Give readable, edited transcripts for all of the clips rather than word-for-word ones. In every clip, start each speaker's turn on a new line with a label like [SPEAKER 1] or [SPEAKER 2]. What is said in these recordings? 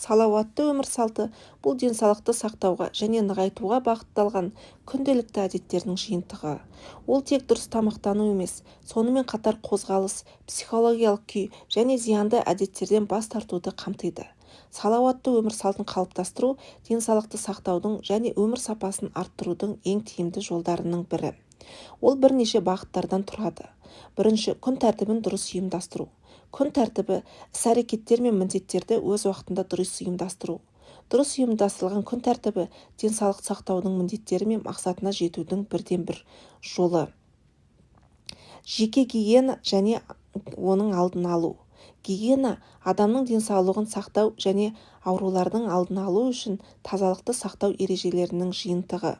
[SPEAKER 1] Салауатты өмір салты бұл денсаулықты сақтауға және нығайтуға бағытталған күнделікті әдеттердің жиынтығы. Ол тек дұрыс тамақтану емес, сонымен қатар қозғалыс, психологиялық күй және зиянды әдеттерден бас тартуды қамтиды. Салауатты өмір салтын қалыптастыру денсаулықты сақтаудың және өмір сапасын арттырудың ең тиімді жолдарының бірі. Ол бірнеше бағыттардан тұрады. Бірінші, күн тәртібін дұрыс ұйымдастыру. Күн тәртібі іс-әрекеттер мен міндеттерді өз уақытында дұрыс ұйымдастыру. Дұрыс ұйымдастырылған күн тәртібі денсаулық сақтаудың міндеттері мен мақсатына жетудің бірден-бір жолы. Жеке гигиена және оның алдын алу. Гигиена адамның денсаулығын сақтау және аурулардың алдын алу үшін тазалықты сақтау ережелерінің жиынтығы.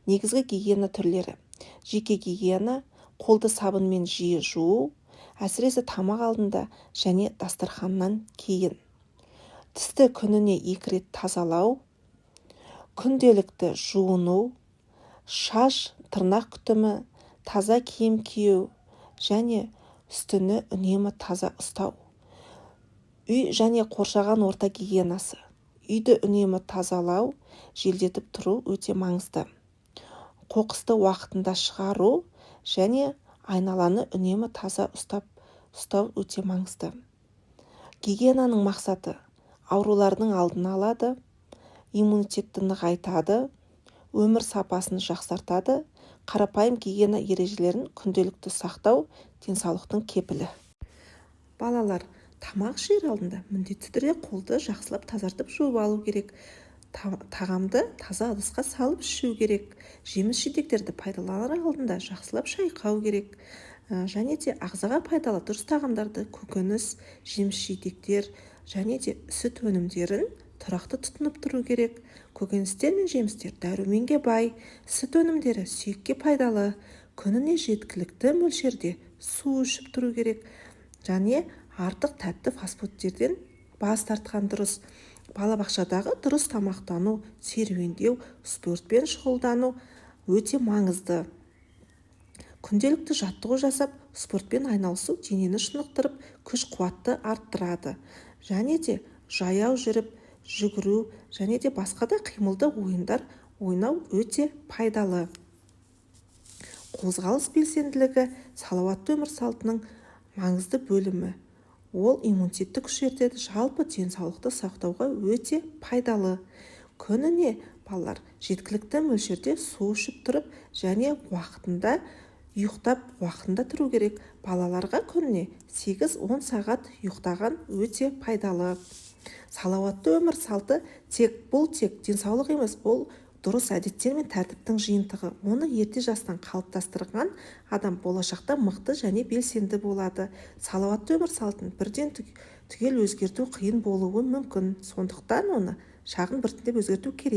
[SPEAKER 1] Негізгі гигиена түрлері. Жеке гигиена, қолды сабынмен жиі жуу, әсіресе тамақ алдында және дастарханнан кейін. Тісті күніне 2 рет тазалау, күнделікті жуыну, шаш, тырнақ күтімі, таза киім кию және үстіні үнемі таза ұстау. Үй және қоршаған орта гигиенасы. Үйді үнемі тазалау, желдетіп тұру өте маңызды. Қоқысты уақытында шығару және айналаны үнемі таза ұстау өте маңызды. Гигиенаның мақсаты аурулардың алдын алады, иммунитетті нығайтады, өмір сапасын жақсартады. Қарапайым гигиена ережелерін күнделікті сақтау денсаулықтың кепілі. Балалар, тамақ ішер алдында міндетті түрде қолды жақсылап тазартып жуып алу керек. Тағамды таза ыдысқа салып ішу керек. Жеміс-жидектерді пайдаланар алдында жақсылап шайқау керек. Және де ағзаға пайдалы дұрыс тағамдарды, көкөніс, жеміс-жидектер және де сүт өнімдерін тұрақты тұтынып тұру керек. Көкөністер мен жемістер дәруменге бай, сүт өнімдері сүйекке пайдалы. Күніне жеткілікті мөлшерде су ішіп тұру керек. Және артық тәтті фастфудтерден бас тартқан дұрыс. Балабақшадағы дұрыс тамақтану, серуендеу, спортпен шұғылдану өте маңызды. Күнделікті жаттығу жасап, спортпен айналысу денені шынықтырып, күш-қуатты арттырады. Және де жаяу жүріп, жүгіру және де басқа да қимылды ойындар ойнау өте пайдалы. Қозғалыс белсенділігі салауатты өмір салтының маңызды бөлімі. Ол иммунитетті күшейтеді, жалпы денсаулықты сақтауға өте пайдалы. Күніне балалар жеткілікті мөлшерде су ішіп тұрып және уақытында ұйықтап, уақытында тұру керек. Балаларға күніне 8-10 сағат ұйықтаған өте пайдалы. Салауатты өмір салты бұл тек денсаулық емес, ол дұрыс әдеттер мен тәртіптің жиынтығы. Оны ерте жастан қалыптастырған адам болашақта мықты және белсенді болады. Салауатты өмір салтын бірден түгел өзгерту қиын болуы мүмкін. Сондықтан оны шағын біртіндеп өзгерту керек.